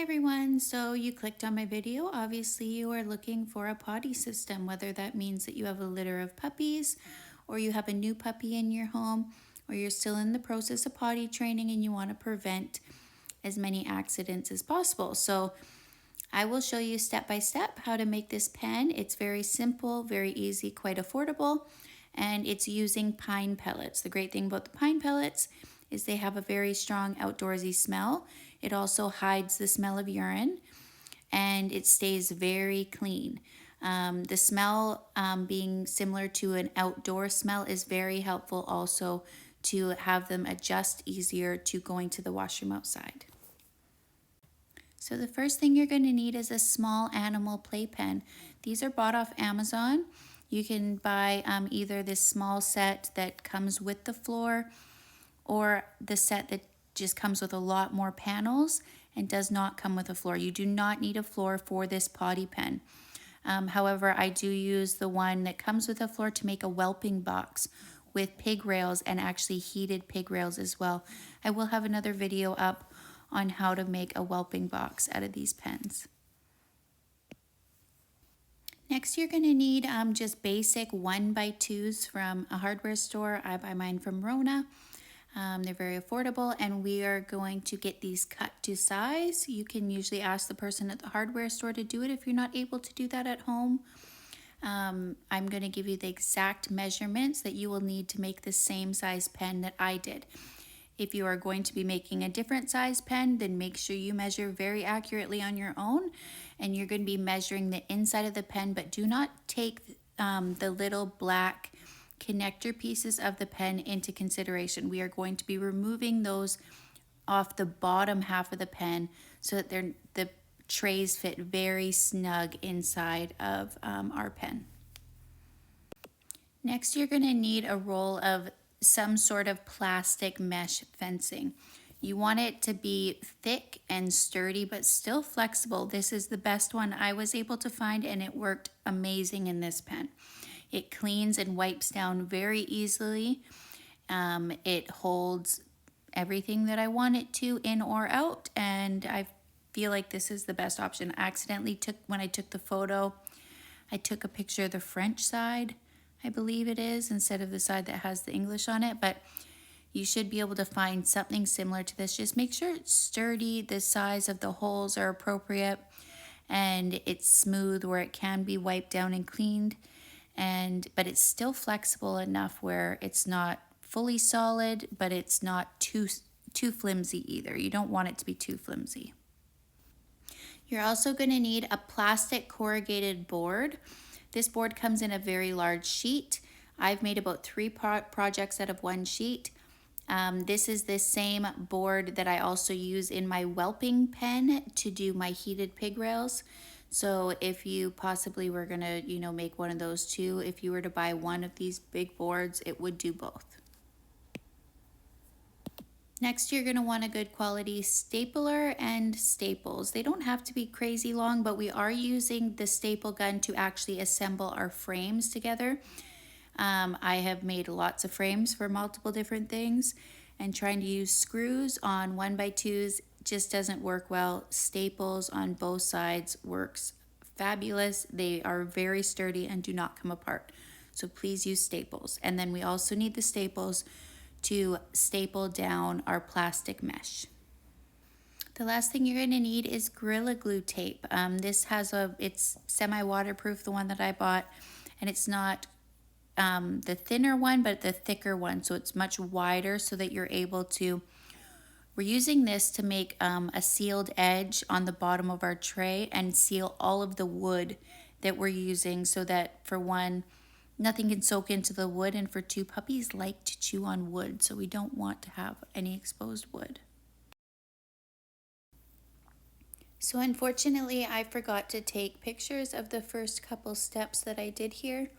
everyone, so you clicked on my video. Obviously you are looking for a potty system, whether that means that you have a litter of puppies or you have a new puppy in your home or you're still in the process of potty training and you want to prevent as many accidents as possible. So I will show you step by step how to make this pen. It's very simple, very easy, quite affordable, and it's using pine pellets. The great thing about the pine pellets is they have a very strong outdoorsy smell. It also hides the smell of urine and it stays very clean. The smell being similar to an outdoor smell is very helpful also to have them adjust easier to going to the washroom outside. So the first thing you're going to need is a small animal playpen. These are bought off Amazon. You can buy either this small set that comes with the floor or the set that just comes with a lot more panels and does not come with a floor. You do not need a floor for this potty pen. However, I do use the one that comes with a floor to make a whelping box with pig rails and actually heated pig rails as well. I will have another video up on how to make a whelping box out of these pens. Next, you're going to need just basic 1x2s from a hardware store. I buy mine from Rona. They're very affordable, and we are going to get these cut to size. You can usually ask the person at the hardware store to do it if you're not able to do that at home. I'm going to give you the exact measurements that you will need to make the same size pen that I did. If you are going to be making a different size pen, then make sure you measure very accurately on your own, and you're going to be measuring the inside of the pen, but do not take the little black connector pieces of the pen into consideration. We are going to be removing those off the bottom half of the pen so that the trays fit very snug inside of our pen. Next, you're going to need a roll of some sort of plastic mesh fencing. You want it to be thick and sturdy but still flexible. This is the best one I was able to find, and it worked amazing in this pen. It cleans and wipes down very easily. It holds everything that I want it to in or out, and I feel like this is the best option. When I took the photo, I took a picture of the French side, I believe it is, instead of the side that has the English on it, but you should be able to find something similar to this. Just make sure it's sturdy, the size of the holes are appropriate, and it's smooth where it can be wiped down and cleaned, but it's still flexible enough where it's not fully solid, but it's not too flimsy either. You don't want it to be too flimsy. You're also going to need a plastic corrugated board. This board comes in a very large sheet. I've made about 3 projects out of 1 sheet. This is the same board that I also use in my whelping pen to do my heated pig rails. So if you possibly were gonna, make one of those too, if you were to buy one of these big boards, it would do both. Next, you're gonna want a good quality stapler and staples. They don't have to be crazy long, but we are using the staple gun to actually assemble our frames together. I have made lots of frames for multiple different things, and trying to use screws on 1x2s just doesn't work well. Staples on both sides works fabulous. They are very sturdy and do not come apart. So please use staples. And then we also need the staples to staple down our plastic mesh. The last thing you're going to need is Gorilla Glue tape. It's semi-waterproof, the one that I bought, and it's not the thinner one, but the thicker one, so it's much wider so that you're able to, we're using this to make a sealed edge on the bottom of our tray and seal all of the wood that we're using, so that for one, nothing can soak into the wood, and for 2, puppies like to chew on wood, so we don't want to have any exposed wood. So unfortunately, I forgot to take pictures of the first couple steps that I did here,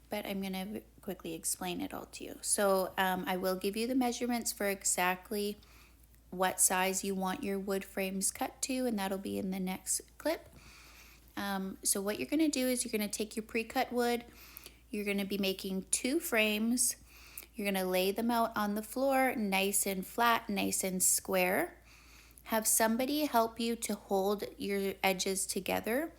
but I'm going to quickly explain it all to you. So I will give you the measurements for exactly what size you want your wood frames cut to, and that'll be in the next clip. So what you're going to do is you're going to take your pre-cut wood. You're going to be making 2 frames. You're going to lay them out on the floor nice and flat, nice and square. have somebody help you to hold your edges together,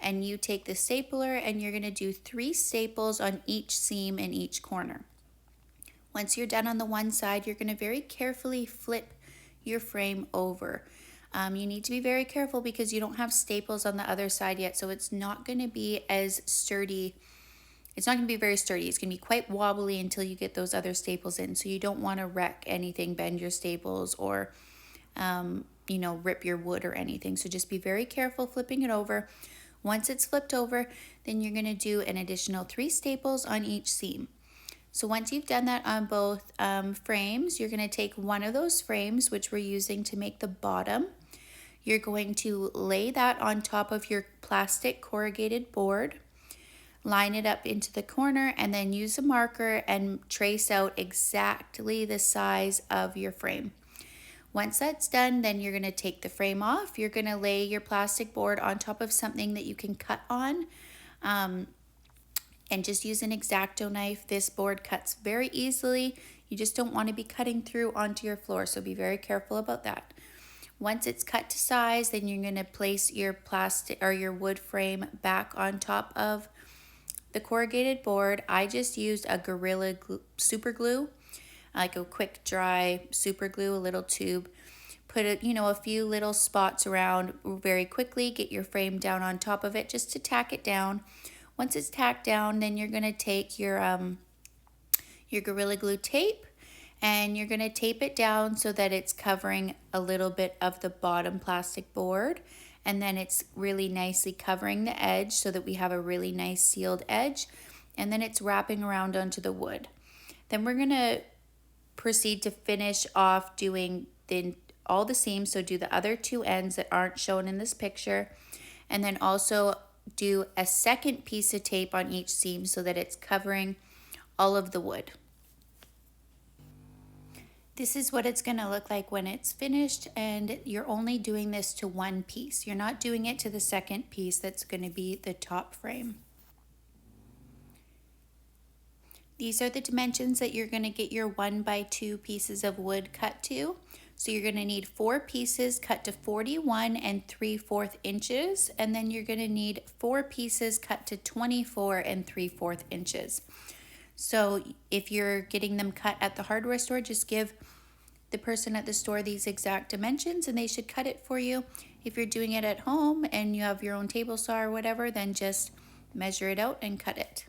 and you take the stapler and you're going to do 3 staples on each seam in each corner. Once you're done on the one side, you're going to very carefully flip your frame over. You need to be very careful because you don't have staples on the other side yet, so it's not going to be as sturdy. It's not going to be very sturdy. It's going to be quite wobbly until you get those other staples in. So you don't want to wreck anything, bend your staples, or rip your wood or anything. So just be very careful flipping it over. Once it's flipped over, then you're going to do an additional 3 staples on each seam. So once you've done that on both frames, you're going to take one of those frames, which we're using to make the bottom. You're going to lay that on top of your plastic corrugated board, line it up into the corner, and then use a marker and trace out exactly the size of your frame. Once that's done, then you're going to take the frame off. You're going to lay your plastic board on top of something that you can cut on. And just use an X-Acto knife. This board cuts very easily. You just don't want to be cutting through onto your floor, so be very careful about that. Once it's cut to size, then you're going to place your plastic or your wood frame back on top of the corrugated board. I just used a Gorilla super glue, like a quick dry super glue, a little tube. Put a few little spots around very quickly. Get your frame down on top of it just to tack it down. Once it's tacked down, then you're going to take your Gorilla Glue tape, and you're going to tape it down so that it's covering a little bit of the bottom plastic board, and then it's really nicely covering the edge so that we have a really nice sealed edge, and then it's wrapping around onto the wood. Then we're going to proceed to finish off doing all the seams, so do the other 2 ends that aren't shown in this picture, and then also do a second piece of tape on each seam so that it's covering all of the wood. This is what it's going to look like when it's finished, and you're only doing this to one piece. You're not doing it to the second piece that's going to be the top frame. These are the dimensions that you're going to get your 1x2 pieces of wood cut to. So you're going to need 4 pieces cut to 41 3/4 inches, and then you're going to need 4 pieces cut to 24 3/4 inches. So if you're getting them cut at the hardware store, just give the person at the store these exact dimensions and they should cut it for you. If you're doing it at home and you have your own table saw or whatever, then just measure it out and cut it.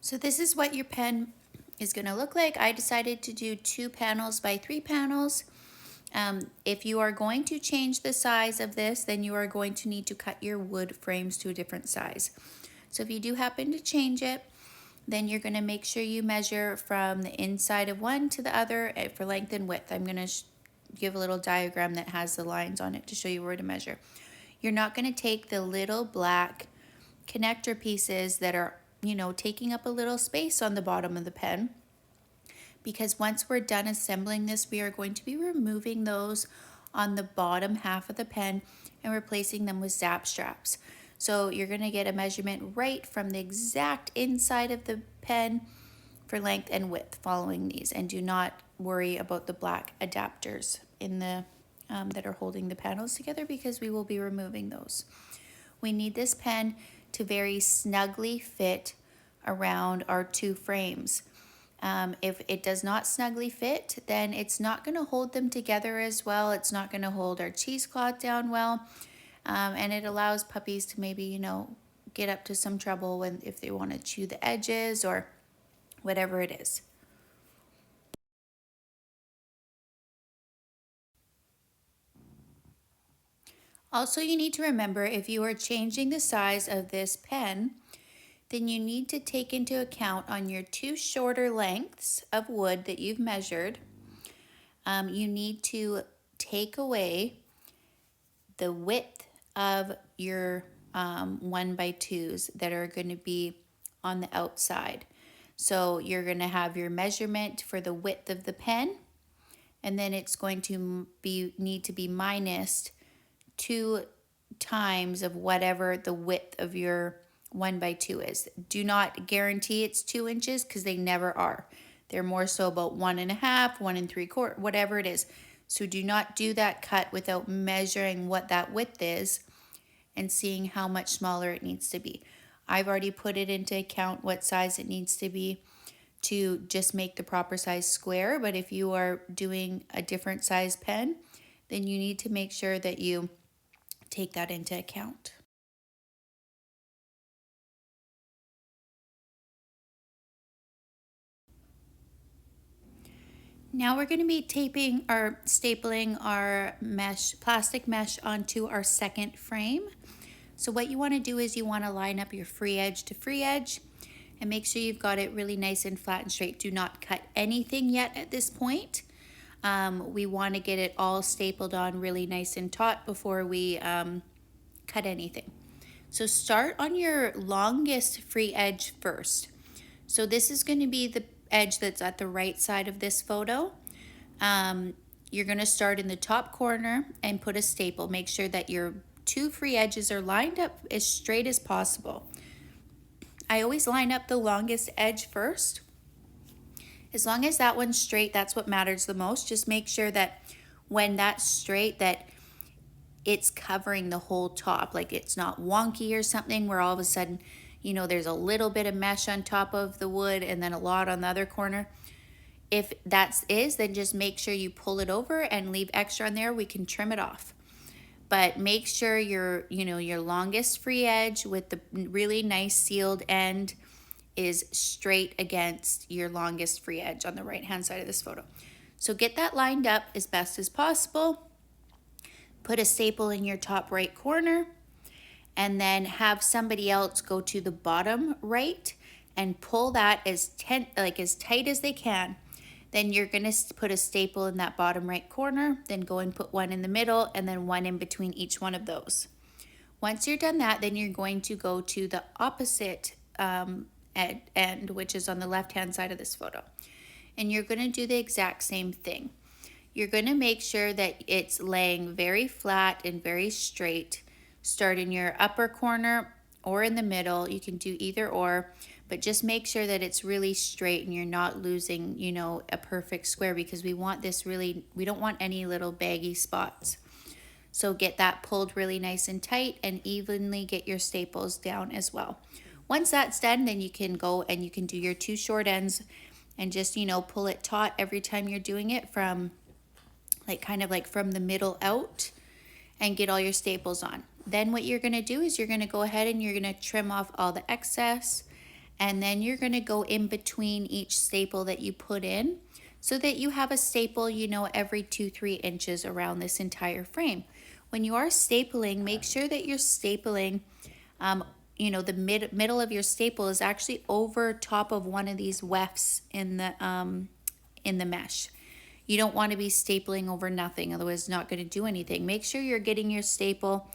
So this is what your pen is going to look like. I decided to do 2 panels by 3 panels. If you are going to change the size of this, then you are going to need to cut your wood frames to a different size. So if you do happen to change it, then you're going to make sure you measure from the inside of one to the other for length and width. I'm going to give a little diagram that has the lines on it to show you where to measure. You're not going to take the little black connector pieces that are taking up a little space on the bottom of the pen, because once we're done assembling this, we are going to be removing those on the bottom half of the pen and replacing them with zap straps. So you're going to get a measurement right from the exact inside of the pen for length and width following these, and do not worry about the black adapters in the that are holding the panels together, because we will be removing those. We need this pen to very snugly fit around our 2 frames. If it does not snugly fit, then it's not going to hold them together as well. It's not going to hold our cheesecloth down well, and it allows puppies to maybe get up to some trouble if they want to chew the edges or whatever it is. Also, you need to remember, if you are changing the size of this pen, then you need to take into account on your 2 shorter lengths of wood that you've measured, you need to take away the width of your 1x2s that are going to be on the outside. So you're going to have your measurement for the width of the pen, and then it's going to need to be minus 2 times of whatever the width of your 1x2 is. Do not guarantee it's 2 inches, because they never are. They're more so about 1.5, 1 3/4, whatever it is. So do not do that cut without measuring what that width is and seeing how much smaller it needs to be. I've already put it into account what size it needs to be to just make the proper size square. But if you are doing a different size pen, then you need to make sure that you take that into account. Now we're going to be taping or stapling our mesh, plastic mesh onto our second frame. So what you want to do is you want to line up your free edge to free edge and make sure you've got it really nice and flat and straight. Do not cut anything yet at this point. We want to get it all stapled on really nice and taut before we cut anything. So start on your longest free edge first. So this is going to be the edge that's at the right side of this photo. You're going to start in the top corner and put a staple. Make sure that your two free edges are lined up as straight as possible. I always line up the longest edge first. As long as that one's straight, that's what matters the most. Just make sure that when that's straight, that it's covering the whole top. Like it's not wonky or something where all of a sudden, you know, there's a little bit of mesh on top of the wood and then a lot on the other corner. If that is, then just make sure you pull it over and leave extra on there. We can trim it off. But make sure your longest free edge with the really nice sealed end is straight against your longest free edge on the right hand side of this photo. So get that lined up as best as possible. Put a staple in your top right corner and then have somebody else go to the bottom right and pull that as tight as they can. Then you're going to put a staple in that bottom right corner, then go and put one in the middle and then one in between each one of those. Once you're done that, then you're going to go to the opposite end, which is on the left-hand side of this photo. And you're going to do the exact same thing. You're going to make sure that it's laying very flat and very straight. Start in your upper corner or in the middle. You can do either or, but just make sure that it's really straight and you're not losing, a perfect square, because we don't want any little baggy spots. So get that pulled really nice and tight and evenly get your staples down as well. Once that's done, then you can go and you can do your two short ends and just, pull it taut every time you're doing it from from the middle out and get all your staples on. Then what you're going to do is you're going to go ahead and you're going to trim off all the excess, and then you're going to go in between each staple that you put in so that you have a staple, every 2-3 inches around this entire frame. When you are stapling, make sure that you're stapling, the middle of your staple is actually over top of one of these wefts in the mesh. You don't want to be stapling over nothing, otherwise it's not going to do anything. Make sure you're getting your staple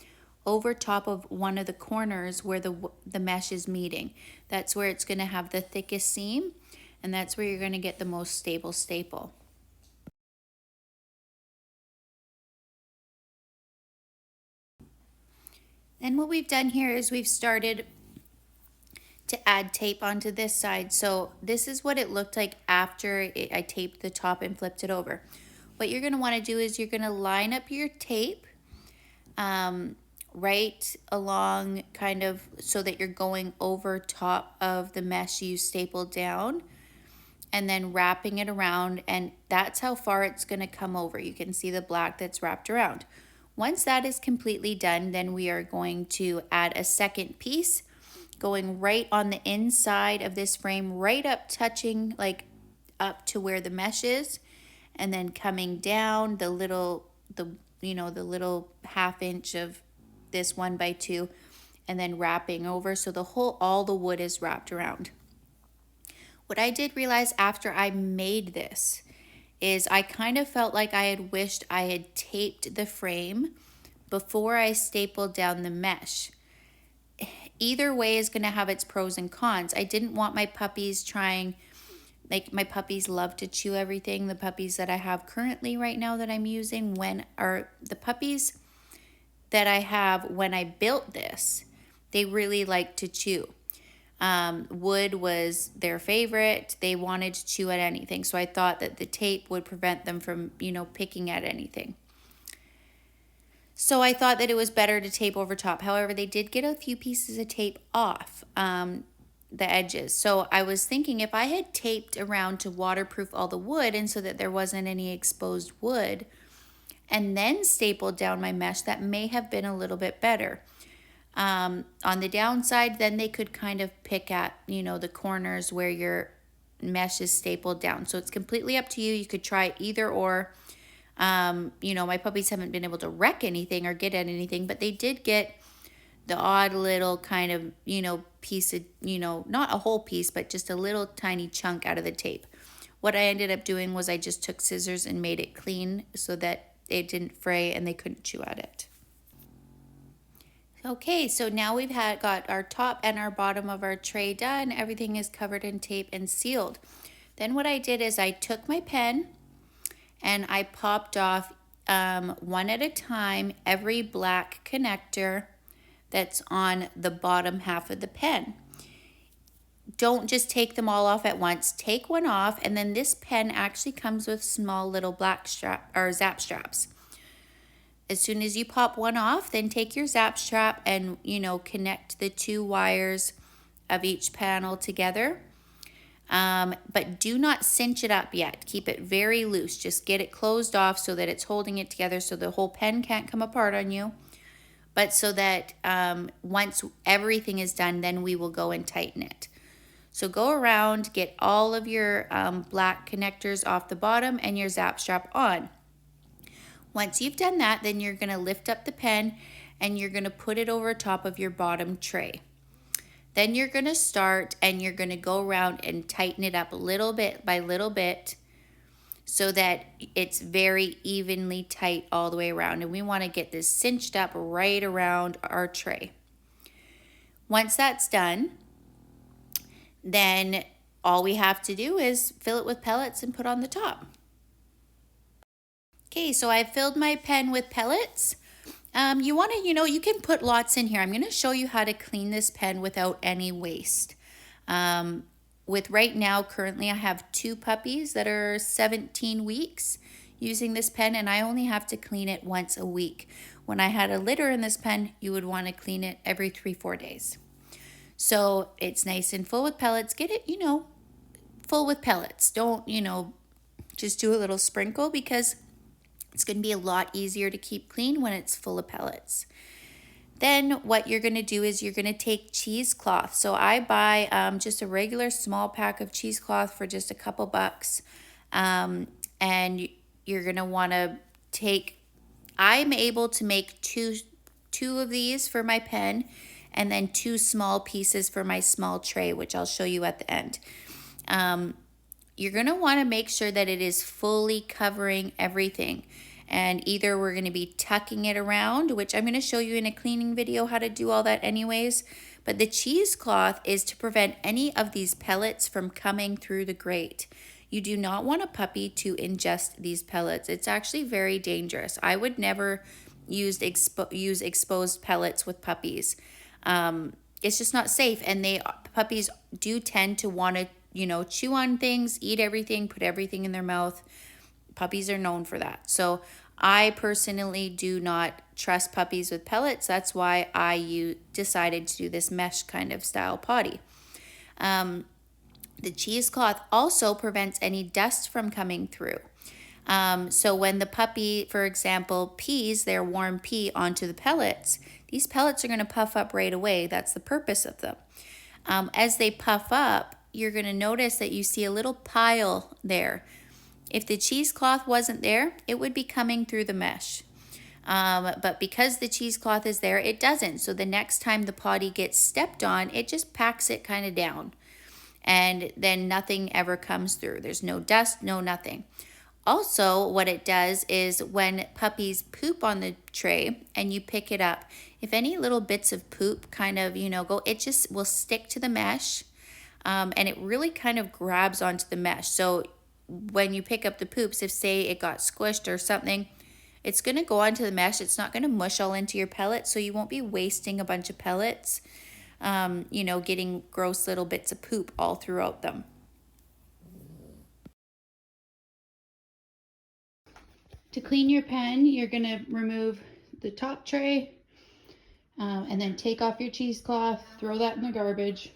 over top of one of the corners where the mesh is meeting. That's where it's going to have the thickest seam, and that's where you're going to get the most stable staple. And what we've done here is we've started to add tape onto this side. So this is what it looked like after I taped the top and flipped it over. What you're going to want to do is you're going to line up your tape right along, kind of so that you're going over top of the mesh you stapled down, and then wrapping it around, and that's how far it's going to come over. You can see the black that's wrapped around. Once that is completely done, then we are going to add a second piece going right on the inside of this frame, right up, touching up to where the mesh is, and then coming down the little 1/2 inch of this 1x2, and then wrapping over so all the wood is wrapped around. What I did realize after I made this is I kind of felt like I had wished I had taped the frame before I stapled down the mesh. Either way is going to have its pros and cons. I didn't want my puppies my puppies love to chew everything. The puppies that I have currently right now that I'm using are the puppies that I have when I built this. They really like to chew. Wood was their favorite. They wanted to chew at anything. So I thought that the tape would prevent them from, picking at anything. So I thought that it was better to tape over top. However, they did get a few pieces of tape off the edges. So I was thinking if I had taped around to waterproof all the wood and so that there wasn't any exposed wood, and then stapled down my mesh, that may have been a little bit better. On the downside, then they could kind of pick at, the corners where your mesh is stapled down. So it's completely up to you. You could try either or. My puppies haven't been able to wreck anything or get at anything, but they did get the odd little kind of, piece of, not a whole piece, but just a little tiny chunk out of the tape. What I ended up doing was I just took scissors and made it clean so that it didn't fray and they couldn't chew at it. Okay, so now we've got our top and our bottom of our tray done. Everything is covered in tape and sealed. Then what I did is I took my pen and I popped off one at a time every black connector that's on the bottom half of the pen. Don't just take them all off at once. Take one off, and then this pen actually comes with small little black zap straps. As soon as you pop one off, then take your zap strap and, connect the two wires of each panel together. But do not cinch it up yet. Keep it very loose. Just get it closed off so that it's holding it together so the whole pen can't come apart on you. But so that once everything is done, then we will go and tighten it. So go around, get all of your black connectors off the bottom and your zap strap on. Once you've done that, then you're going to lift up the pen and you're going to put it over top of your bottom tray. Then you're going to start and you're going to go around and tighten it up little bit by little bit so that it's very evenly tight all the way around. And we want to get this cinched up right around our tray. Once that's done, then all we have to do is fill it with pellets and put on the top. Okay, so I've filled my pen with pellets. You want to, you can put lots in here. I'm going to show you how to clean this pen without any waste. With right now, currently I have 2 puppies that are 17 weeks using this pen, and I only have to clean it once a week. When I had a litter in this pen, you would want to clean it every 3-4 days. So it's nice and full with pellets. Get it, full with pellets. Don't, just do a little sprinkle because it's going to be a lot easier to keep clean when it's full of pellets. Then what you're going to do is you're going to take cheesecloth. So I buy just a regular small pack of cheesecloth for just a couple bucks. And you're going to want to take, I'm able to make two of these for my pen and then 2 small pieces for my small tray, which I'll show you at the end. You're going to want to make sure that it is fully covering everything. And either we're going to be tucking it around, which I'm going to show you in a cleaning video how to do all that anyways. But the cheesecloth is to prevent any of these pellets from coming through the grate. You do not want a puppy to ingest these pellets. It's actually very dangerous. I would never use exposed pellets with puppies. It's just not safe. And puppies do tend to want to chew on things, eat everything, put everything in their mouth. Puppies are known for that. So I personally do not trust puppies with pellets. That's why I decided to do this mesh kind of style potty. The cheesecloth also prevents any dust from coming through. So when the puppy, for example, pees their warm pee onto the pellets, these pellets are going to puff up right away. That's the purpose of them. As they puff up, you're going to notice that you see a little pile there. If the cheesecloth wasn't there, it would be coming through the mesh. But because the cheesecloth is there, it doesn't. So the next time the potty gets stepped on, it just packs it kind of down. And then nothing ever comes through. There's no dust, no nothing. Also, what it does is when puppies poop on the tray and you pick it up, if any little bits of poop kind of, go, it just will stick to the mesh. And it really kind of grabs onto the mesh. So when you pick up the poops, if say it got squished or something, it's going to go onto the mesh. It's not going to mush all into your pellet, so you won't be wasting a bunch of pellets. you know, getting gross little bits of poop all throughout them. To clean your pen, you're gonna remove the top tray and then take off your cheesecloth, throw that in the garbage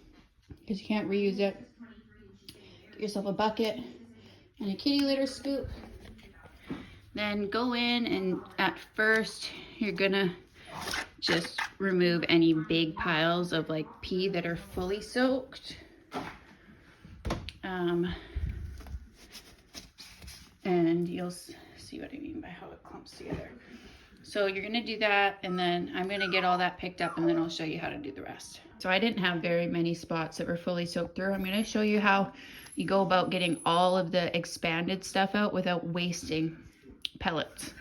because you can't reuse it. Get yourself a bucket and a kitty litter scoop. Then go in, and at first you're gonna just remove any big piles of like pee that are fully soaked. And you'll see what I mean by how it clumps together. So you're gonna do that, and then I'm gonna get all that picked up, and then I'll show you how to do the rest. So I didn't have very many spots that were fully soaked through. I'm gonna show you how you go about getting all of the expanded stuff out without wasting pellets.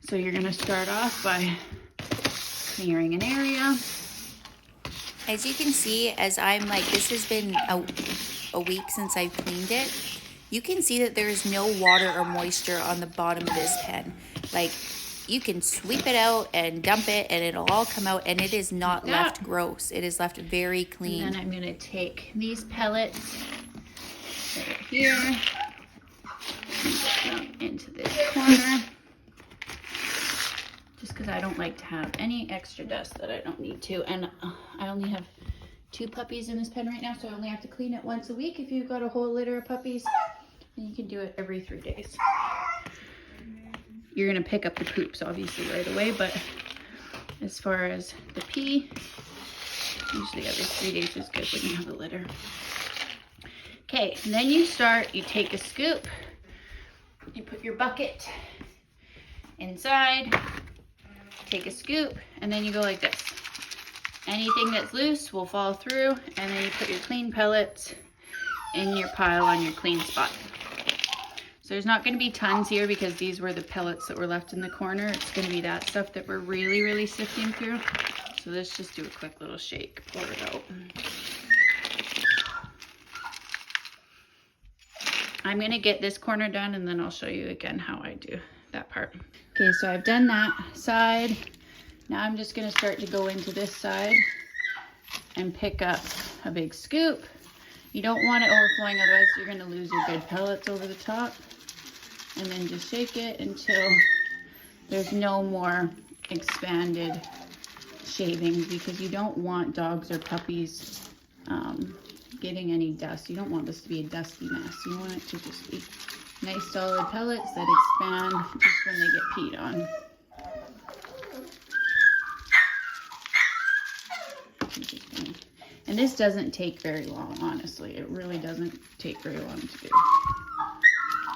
So you're gonna start off by clearing an area. As you can see, as I'm like, this has been a week since I've cleaned it. You can see that there is no water or moisture on the bottom of this pen. Like, you can sweep it out and dump it and it'll all come out, and it is not left gross. It is left very clean. And then I'm gonna take these pellets that are here, and into this corner, just because I don't like to have any extra dust that I don't need to. And I only have 2 puppies in this pen right now, so I only have to clean it once a week. If you've got a whole litter of puppies, then you can do it every 3 days. You're gonna pick up the poops obviously right away, but as far as the pee, usually every 3 days is good when you have a litter. Okay, and then you take a scoop, you put your bucket inside, take a scoop, and then you go like this. Anything that's loose will fall through, and then you put your clean pellets in your pile on your clean spot. So there's not going to be tons here because these were the pellets that were left in the corner. It's going to be that stuff that we're really, really sifting through. So let's just do a quick little shake, pour it out. I'm going to get this corner done, and then I'll show you again how I do that part. Okay, so I've done that side. Now I'm just going to start to go into this side and pick up a big scoop. You don't want it overflowing, otherwise you're going to lose your good pellets over the top. And then just shake it until there's no more expanded shavings, because you don't want dogs or puppies getting any dust. You don't want this to be a dusty mess. You want it to just be nice solid pellets that expand just when they get peed on. And this doesn't take very long, honestly. It really doesn't take very long to do.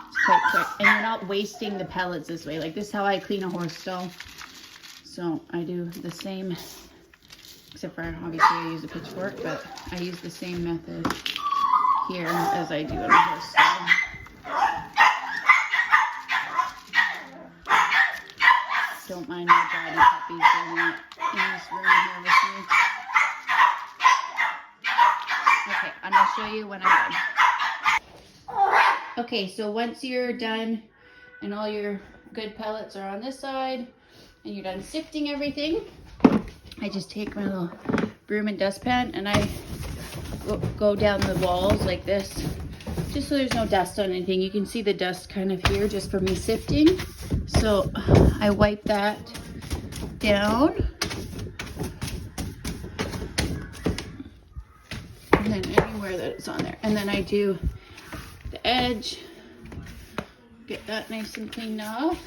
It's quite quick. And you're not wasting the pellets this way. Like, this is how I clean a horse stall. So I do the same, except for obviously I use a pitchfork, but I use the same method here as I do in a horse stall. Don't mind my daddy puppies, they're not in this room here with me. Okay, and I'll show you when I'm done. Okay, so once you're done and all your good pellets are on this side and you're done sifting everything, I just take my little broom and dustpan and I go down the walls like this, just so there's no dust on anything. You can see the dust kind of here just from me sifting. So I wipe that down. And then anywhere that it's on there. And then I do the edge, get that nice and cleaned off.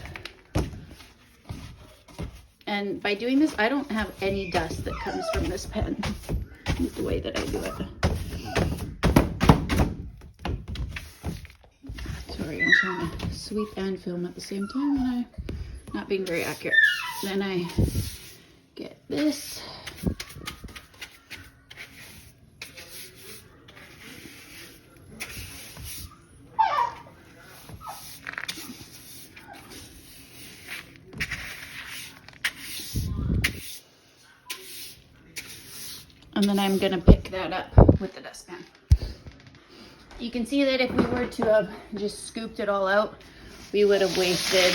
And by doing this, I don't have any dust that comes from this pen. That's the way that I do it. Sorry, I'm trying to sweep and film at the same time, and I'm not being very accurate. Then I get this. And then I'm gonna pick that up with the dustpan. You can see that if we were to have just scooped it all out, we would have wasted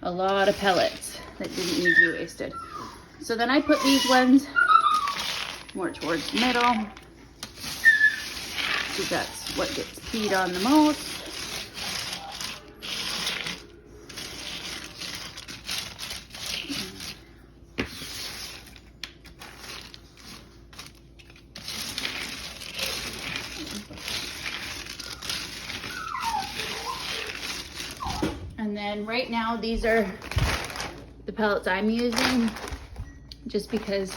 a lot of pellets that didn't need to be wasted. So then I put these ones more towards the middle, because that's what gets peed on the most. And then right now, these are the pellets I'm using, just because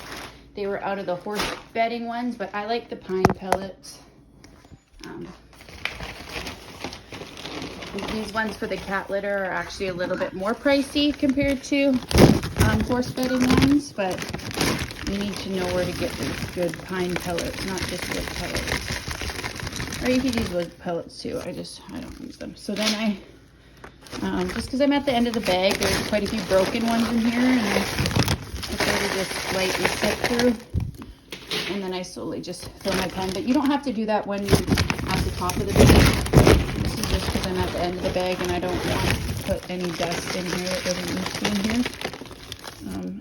they were out of the horse bedding ones, but I like the pine pellets. These ones for the cat litter are actually a little bit more pricey compared to horse bedding ones, but you need to know where to get these good pine pellets, not just wood pellets. Or you could use wood pellets too. I don't use them. So then I just because I'm at the end of the bag, there's quite a few broken ones in here, and I prefer to just lightly sift through, and then I slowly just fill my pen. But you don't have to do that when you're at the top of the bag. This is just because I'm at the end of the bag and I don't want to put any dust in here that doesn't need to be in here.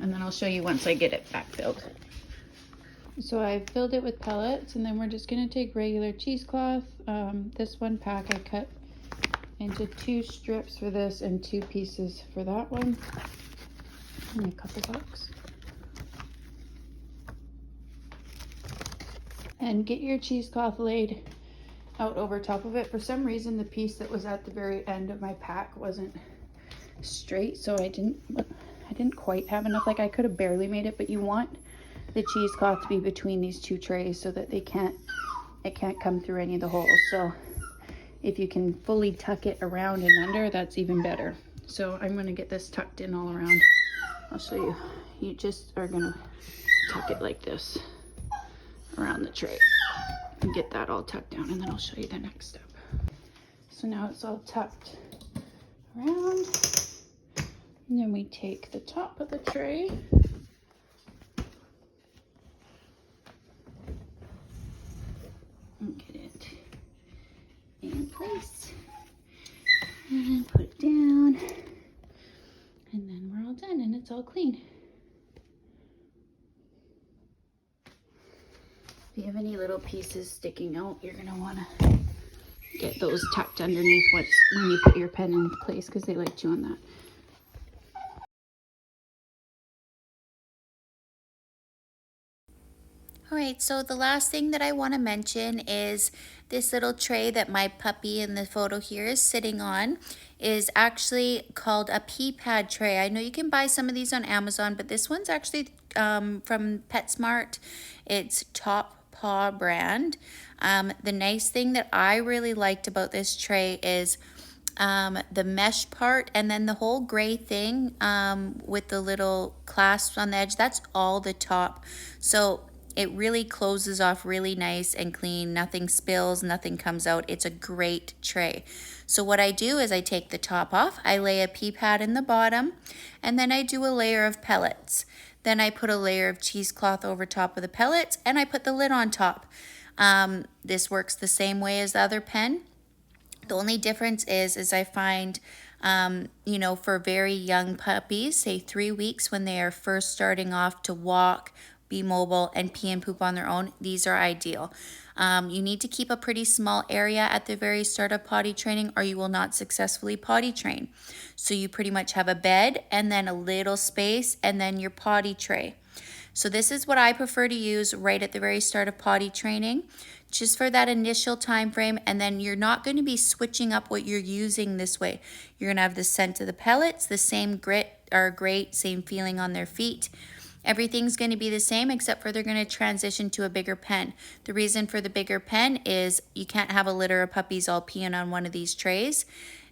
And then I'll show you once I get it back filled. So I filled it with pellets, and then we're just going to take regular cheesecloth. This one pack I cut into 2 strips for this and 2 pieces for that one. And a couple bucks. And get your cheesecloth laid out over top of it. For some reason, the piece that was at the very end of my pack wasn't straight, so I didn't quite have enough. Like, I could have barely made it, but you want the cheesecloth to be between these 2 trays so that it can't come through any of the holes. So if you can fully tuck it around and under, that's even better. So I'm going to get this tucked in all around. I'll show you. You just are going to tuck it like this around the tray and get that all tucked down, and then I'll show you the next step. So now it's all tucked around, and then we take the top of the tray and get it in place and put it down, and then we're all done and it's all clean. If you have any little pieces sticking out, you're going to want to get those tucked underneath when you put your pen in place, because they like chewing that. All right, so the last thing that I want to mention is this little tray that my puppy in the photo here is sitting on is actually called a pee pad tray. I know you can buy some of these on Amazon, but this one's actually from PetSmart. It's Top Paw brand. The nice thing that I really liked about this tray is the mesh part, and then the whole gray thing with the little clasps on the edge, that's all the top. So it really closes off really nice and clean. Nothing spills, nothing comes out. It's a great tray. So what I do is I take the top off, I lay a pee pad in the bottom, and then I do a layer of pellets. Then I put a layer of cheesecloth over top of the pellets, and I put the lid on top. This works the same way as the other pen. The only difference is I find, for very young puppies, say 3 weeks, when they are first starting off to walk, be mobile, and pee and poop on their own, these are ideal. You need to keep a pretty small area at the very start of potty training, or you will not successfully potty train. So you pretty much have a bed and then a little space and then your potty tray. So this is what I prefer to use right at the very start of potty training, just for that initial time frame, and then you're not going to be switching up what you're using this way. You're going to have the scent of the pellets, the same grate, same feeling on their feet. Everything's going to be the same, except for they're going to transition to a bigger pen. The reason for the bigger pen is you can't have a litter of puppies all peeing on one of these trays.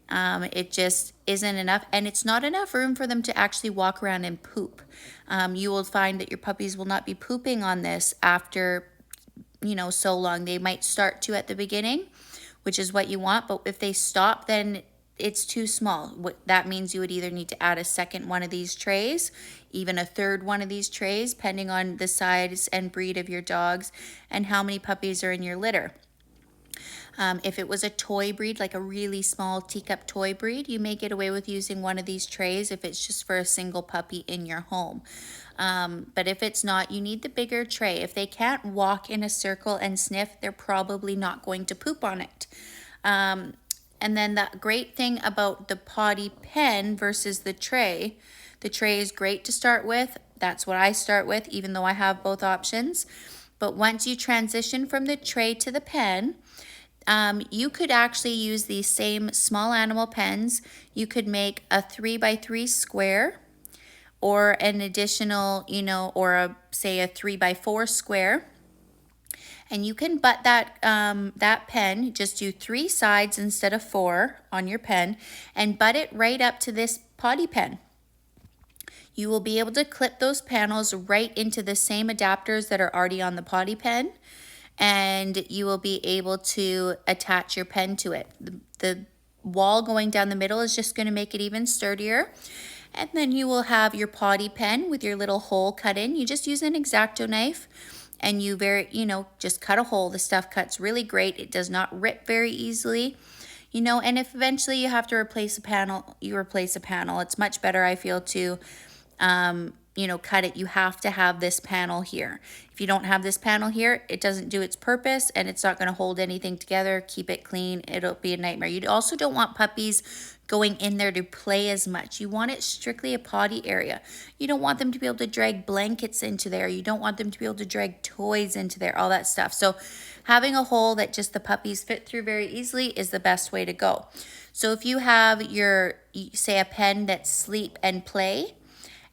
It just isn't enough, and it's not enough room for them to actually walk around and poop. You will find that your puppies will not be pooping on this after, so long. They might start to at the beginning, which is what you want, but if they stop, then it's too small. That means you would either need to add a second one of these trays, even a third one of these trays, depending on the size and breed of your dogs and how many puppies are in your litter. If it was a toy breed, like a really small teacup toy breed, you may get away with using one of these trays if it's just for a single puppy in your home. But if it's not, you need the bigger tray. If they can't walk in a circle and sniff, they're probably not going to poop on it. And then the great thing about the potty pen versus the tray is great to start with. That's what I start with, even though I have both options. But once you transition from the tray to the pen, you could actually use these same small animal pens. You could make a 3x3 square, or an additional, or say a 3x4 square. And you can butt that pen, just do 3 sides instead of 4 on your pen, and butt it right up to this potty pen. You will be able to clip those panels right into the same adapters that are already on the potty pen, and you will be able to attach your pen to it. The wall going down the middle is just going to make it even sturdier. And then you will have your potty pen with your little hole cut in. You just use an X-Acto knife and you just cut a hole. The stuff cuts really great. It does not rip very easily. And if eventually you have to replace a panel, you replace a panel. It's much better, I feel, to cut it. You have to have this panel here. If you don't have this panel here, it doesn't do its purpose and it's not going to hold anything together, keep it clean. It'll be a nightmare. You also don't want puppies going in there to play as much. You want it strictly a potty area. You don't want them to be able to drag blankets into there. You don't want them to be able to drag toys into there, all that stuff. So having a hole that just the puppies fit through very easily is the best way to go. So if you have say a pen that's sleep and play,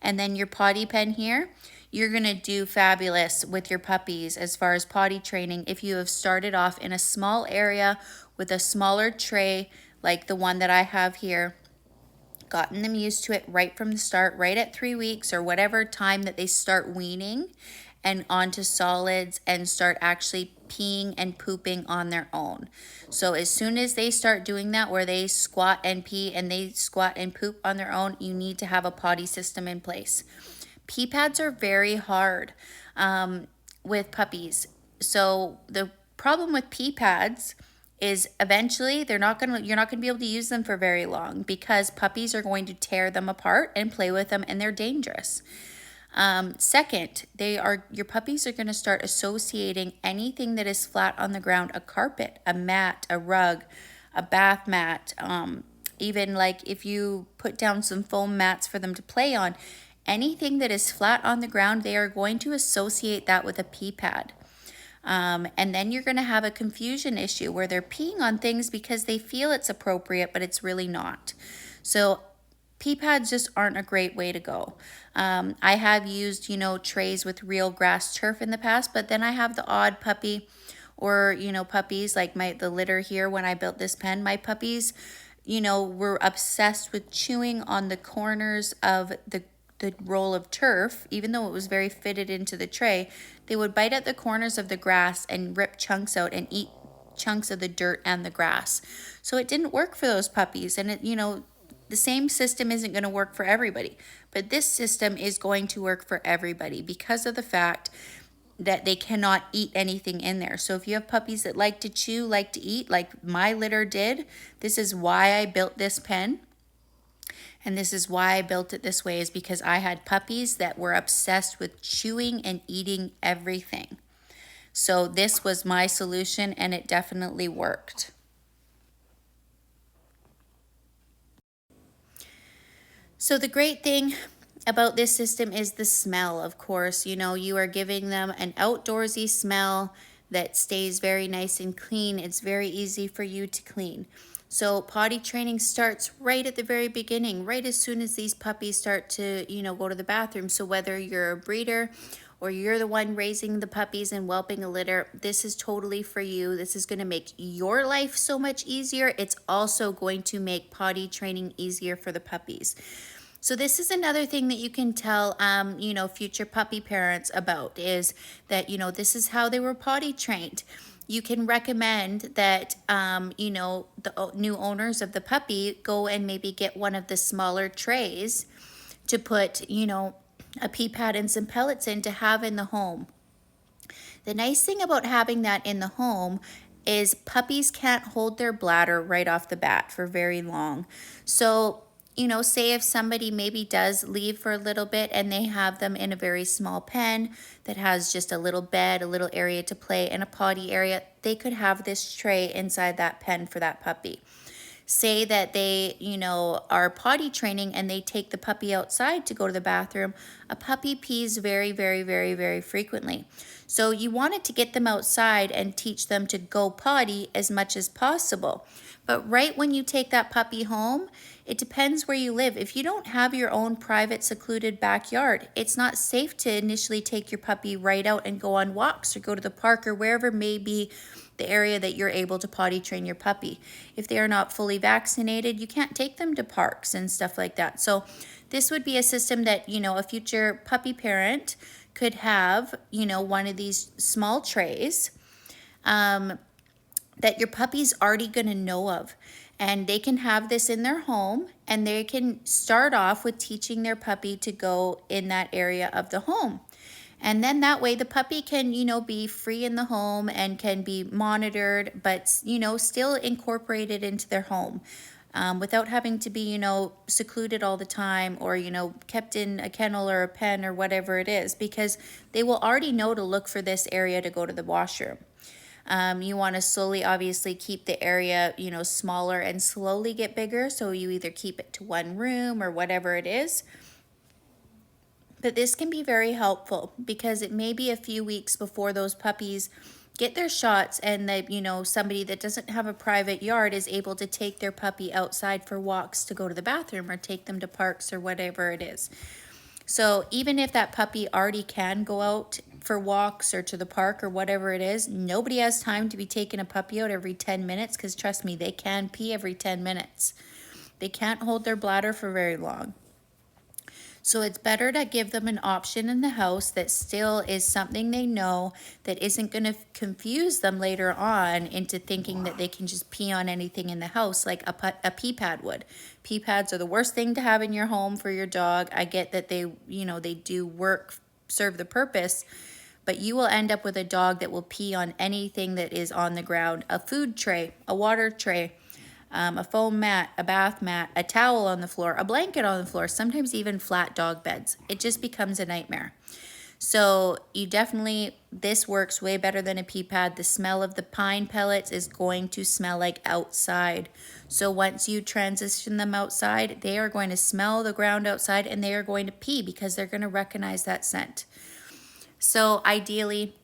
and then your potty pen here, you're going to do fabulous with your puppies as far as potty training if you have started off in a small area with a smaller tray like the one that I have here, gotten them used to it right from the start, right at 3 weeks or whatever time that they start weaning and onto solids and start actually peeing and pooping on their own. So as soon as they start doing that, where they squat and pee and they squat and poop on their own, you need to have a potty system in place. Pee pads are very hard with puppies. So the problem with pee pads is eventually you're not going to be able to use them for very long because puppies are going to tear them apart and play with them, and they're dangerous. Second, your puppies are going to start associating anything that is flat on the ground, a carpet, a mat, a rug, a bath mat, even like if you put down some foam mats for them to play on, anything that is flat on the ground, they are going to associate that with a pee pad. And then you're going to have a confusion issue where they're peeing on things because they feel it's appropriate, but it's really not. So pee pads just aren't a great way to go. I have used, trays with real grass turf in the past, but then I have the odd puppy or, puppies like the litter here. When I built this pen, my puppies, were obsessed with chewing on the corners of the roll of turf. Even though it was very fitted into the tray, they would bite at the corners of the grass and rip chunks out and eat chunks of the dirt and the grass. So it didn't work for those puppies. And the same system isn't going to work for everybody, but this system is going to work for everybody because of the fact that they cannot eat anything in there. So if you have puppies that like to chew, like to eat, like my litter did, this is why I built this pen. And this is why I built it this way, is because I had puppies that were obsessed with chewing and eating everything. So this was my solution, and it definitely worked. So the great thing about this system is the smell, of course. You are giving them an outdoorsy smell that stays very nice and clean. It's very easy for you to clean. So potty training starts right at the very beginning, right as soon as these puppies start to, go to the bathroom. So whether you're a breeder or you're the one raising the puppies and whelping a litter, this is totally for you. This is going to make your life so much easier. It's also going to make potty training easier for the puppies. So this is another thing that you can tell, future puppy parents about, is that, this is how they were potty trained. You can recommend that, the new owners of the puppy go and maybe get one of the smaller trays to put, a pee pad and some pellets in to have in the home. The nice thing about having that in the home, is puppies can't hold their bladder right off the bat for very long. So, say if somebody maybe does leave for a little bit and they have them in a very small pen that has just a little bed, a little area to play, and a potty area, they could have this tray inside that pen for that puppy. Say that they, are potty training and they take the puppy outside to go to the bathroom. A puppy pees very, very, very, very frequently. So you wanted to get them outside and teach them to go potty as much as possible. But right when you take that puppy home, it depends where you live. If you don't have your own private secluded backyard, it's not safe to initially take your puppy right out and go on walks or go to the park or wherever may be the area that you're able to potty train your puppy. If they are not fully vaccinated, you can't take them to parks and stuff like that. So this would be a system that, a future puppy parent could have, one of these small trays that your puppy's already going to know of. And they can have this in their home and they can start off with teaching their puppy to go in that area of the home. And then that way the puppy can, be free in the home and can be monitored, but, still incorporated into their home without having to be, secluded all the time or, kept in a kennel or a pen or whatever it is, because they will already know to look for this area to go to the washroom. You want to slowly, obviously, keep the area, smaller and slowly get bigger. So you either keep it to one room or whatever it is. But this can be very helpful because it may be a few weeks before those puppies get their shots and that, somebody that doesn't have a private yard is able to take their puppy outside for walks to go to the bathroom or take them to parks or whatever it is. So even if that puppy already can go out for walks or to the park or whatever it is, nobody has time to be taking a puppy out every 10 minutes because trust me, they can pee every 10 minutes. They can't hold their bladder for very long. So it's better to give them an option in the house that still is something they know, that isn't going to confuse them later on into thinking that they can just pee on anything in the house like a pee pad would. Pee pads are the worst thing to have in your home for your dog. I get that they do serve the purpose, but you will end up with a dog that will pee on anything that is on the ground. A food tray, a water tray, a foam mat, a bath mat, a towel on the floor, a blanket on the floor, sometimes even flat dog beds. It just becomes a nightmare. So this works way better than a pee pad. The smell of the pine pellets is going to smell like outside. So once you transition them outside, they are going to smell the ground outside and they are going to pee because they're going to recognize that scent. So ideally,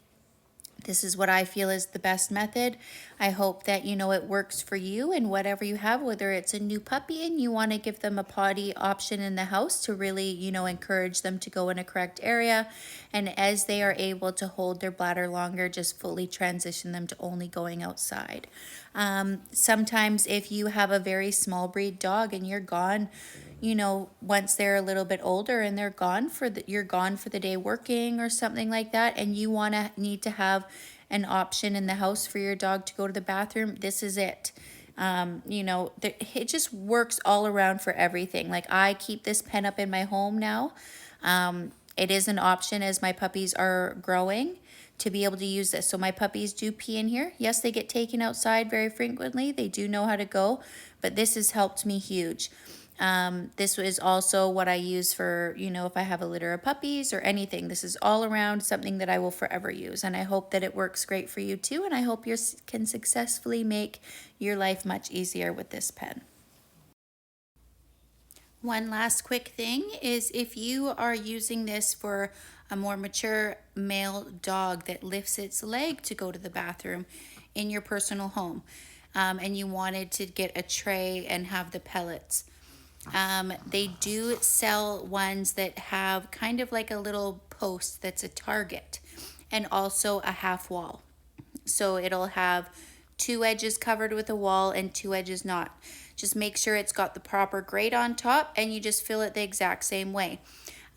this is what I feel is the best method. I hope that, it works for you and whatever you have, whether it's a new puppy and you want to give them a potty option in the house to really, encourage them to go in a correct area. And as they are able to hold their bladder longer, just fully transition them to only going outside. Sometimes if you have a very small breed dog and you're gone, once they're a little bit older and you're gone for the day working or something like that, and you need to have an option in the house for your dog to go to the bathroom, this is it. It just works all around for everything. Like I keep this pen up in my home now. It is an option as my puppies are growing to be able to use this. So my puppies do pee in here. Yes, they get taken outside very frequently. They do know how to go, but this has helped me huge. This is also what I use for, if I have a litter of puppies or anything. This is all around something that I will forever use. And I hope that it works great for you too. And I hope you can successfully make your life much easier with this pen. One last quick thing is if you are using this for a more mature male dog that lifts its leg to go to the bathroom in your personal home, and you wanted to get a tray and have the pellets, they do sell ones that have kind of like a little post that's a target and also a half wall. So it'll have 2 edges covered with a wall and 2 edges not. Just make sure it's got the proper grate on top and you just fill it the exact same way.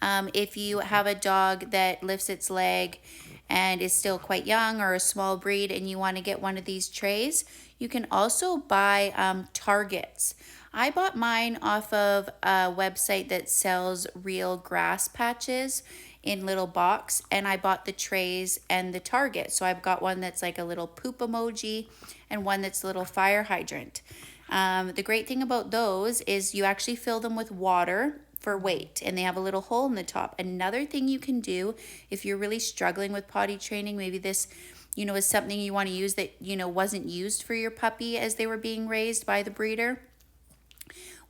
If you have a dog that lifts its leg and is still quite young or a small breed and you want to get one of these trays, you can also buy targets. I bought mine off of a website that sells real grass patches. in little box, and I bought the trays and the target. So I've got one that's like a little poop emoji and one that's a little fire hydrant. The great thing about those is you actually fill them with water for weight, and they have a little hole in the top. Another thing you can do if you're really struggling with potty training, maybe this is something you want to use that wasn't used for your puppy as they were being raised by the breeder.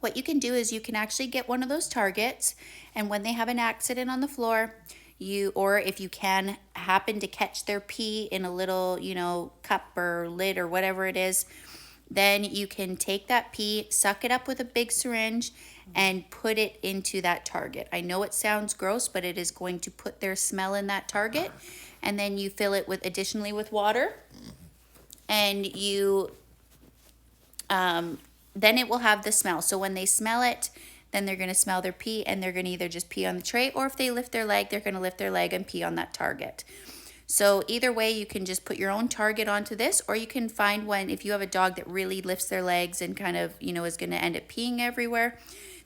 What you can do is you can actually get one of those targets, and when they have an accident on the floor, or if you can happen to catch their pee in a little cup or lid or whatever it is, then you can take that pee, suck it up with a big syringe, and put it into that target. I know it sounds gross, but it is going to put their smell in that target. And then you fill it additionally with water, and you then it will have the smell. So when they smell it, then they're going to smell their pee, and they're going to either just pee on the tray, or if they lift their leg, they're going to lift their leg and pee on that target. So either way, you can just put your own target onto this, or you can find one if you have a dog that really lifts their legs and kind of is going to end up peeing everywhere.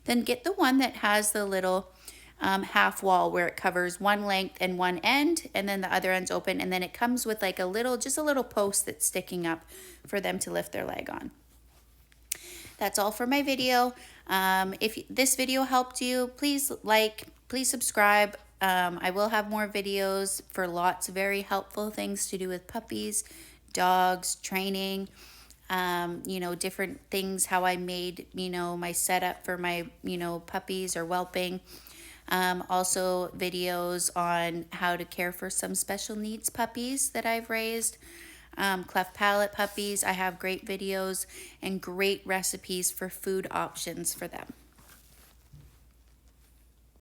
Then get the one that has the little half wall where it covers one length and one end, and then the other end's open, and then it comes with like just a little post that's sticking up for them to lift their leg on. That's all for my video. If this video helped you, please please subscribe. I will have more videos for lots of very helpful things to do with puppies, dogs, training, different things, how I made, my setup for my, puppies or whelping. Also videos on how to care for some special needs puppies that I've raised. Cleft palate puppies. I have great videos and great recipes for food options for them.